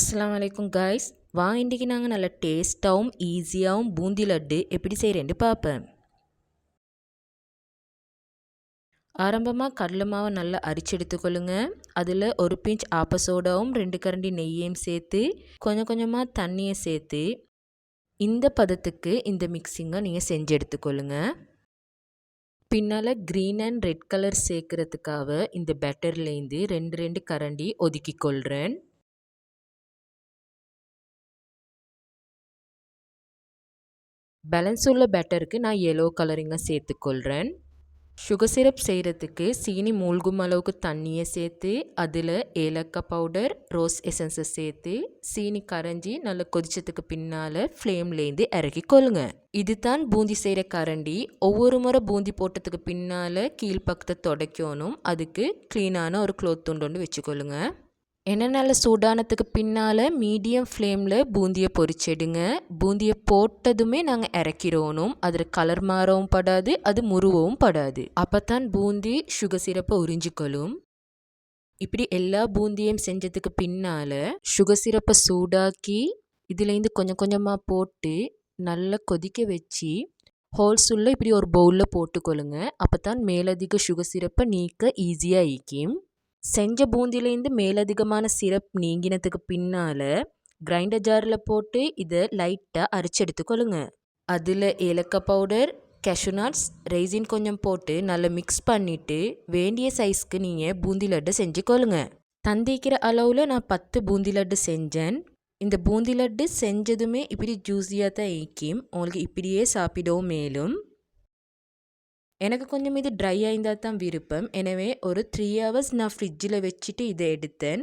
அஸ்ஸலாமு அலைக்கும் கைஸ். இன்றைக்கி நாங்கள் நல்ல டேஸ்ட்டாகவும் ஈஸியாகவும் பூந்தி லட்டு எப்படி செய்கிறேன்னு பார்ப்பேன். ஆரம்பமாக கடலை மாவை நல்லா அரிச்சு எடுத்துக்கொள்ளுங்க. அதில் ஒரு பிஞ்ச் ஆப்ப சோடாவும் 2 கரண்டி நெய்யையும் சேர்த்து கொஞ்சம் கொஞ்சமாக தண்ணியை சேர்த்து இந்த பதத்துக்கு இந்த மிக்சிங்கை நீங்கள் செஞ்சு எடுத்துக்கொள்ளுங்க. பின்னால் க்ரீன் அண்ட் ரெட் கலர் சேர்க்குறதுக்காக இந்த பேட்டர்லேருந்து 2 கரண்டி ஒதுக்கிக்கொள்கிறேன். பேலன்ஸ் உள்ள பேட்டருக்கு நான் எல்லோ கலரிங்க சேர்த்துக்கொள்கிறேன். சுகர் சிரப் செய்கிறதுக்கு சீனி மூழ்கும் அளவுக்கு தண்ணியை சேர்த்து அதில் ஏலக்காய் பவுடர், ரோஸ் எசன்ஸை சேர்த்து சீனி கரைஞ்சி நல்லா கொதிச்சதுக்கு பின்னால் ஃப்ளேம்லேருந்து இறக்கிக்கொள்ளுங்க. இது தான் பூந்தி செய்கிற கரண்டி. ஒவ்வொரு முறை பூந்தி போட்டதுக்கு பின்னால் கீழ்ப்பக்கத்தை துடைக்கணும். அதுக்கு க்ளீனான ஒரு க்ளோத் துண்டு ஒன்று வச்சுக்கொள்ளுங்க. எண்ணெய் நல்ல சூடானதுக்கு பின்னால் மீடியம் ஃப்ளேமில் பூந்தியை பொரிச்சிடுங்க. பூந்தியை போட்டதுமே நாங்கள் இறக்கிடணும். அதில் கலர் மாறவும் படாது, அது முருவவும் படாது. அப்போ தான் பூந்தி சுகர் சிரப்பை உறிஞ்சிக்கொள்ளும். இப்படி எல்லா பூந்தியும் செஞ்சதுக்கு பின்னால் சுகர் சிரப்பை சூடாக்கி இதுலேருந்து கொஞ்சம் கொஞ்சமாக போட்டு நல்லா கொதிக்க வச்சு ஹோல்ஸ் உள்ள இப்படி ஒரு பவுலில் போட்டுக்கொள்ளுங்க. அப்போ தான் மேலதிக சுகர் சிரப்பை நீக்க ஈஸியாக ஈக்கும். செஞ்ச பூந்திலேருந்து மேலதிகமான சிரப் நீங்கினதுக்கு பின்னால் கிரைண்டர் ஜாரில் போட்டு இதை லைட்டாக அரைச்சி எடுத்துக்கொள்ளுங்க. அதில் ஏலக்காய் பவுடர், கேஷ்யூ நட்ஸ், ரெய்சின் கொஞ்சம் போட்டு நல்லா மிக்ஸ் பண்ணிவிட்டு வேண்டிய சைஸ்க்கு நீங்கள் பூந்தி லட்டு செஞ்சுக்கொள்ளுங்க. தந்திக்கிற அளவில் நான் 10 பூந்தி லட்டு செஞ்சேன். இந்த பூந்தி லட்டு செஞ்சதுமே இப்படி ஜூஸியாக தான் ஈக்கும். உங்களுக்கு இப்படியே சாப்பிடவும் மேலும். எனக்கு கொஞ்சம் இது ட்ரை ஆயிருந்தால் தான் விருப்பம். எனவே ஒரு 3 ஹவர்ஸ் நான் ஃப்ரிட்ஜில் வச்சுட்டு இதை எடுத்தேன்.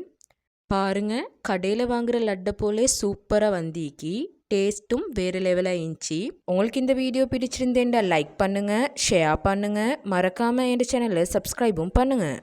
பாருங்கள், கடையில் வாங்குகிற லட்டை போலே சூப்பராக வந்திக்கி. டேஸ்ட்டும் வேறு லெவலாக இருந்துச்சு. உங்களுக்கு இந்த வீடியோ பிடிச்சிருந்தேன்டா லைக் பண்ணுங்கள், ஷேர் பண்ணுங்கள், மறக்காமல் என் சேனலை சப்ஸ்கிரைபும் பண்ணுங்கள்.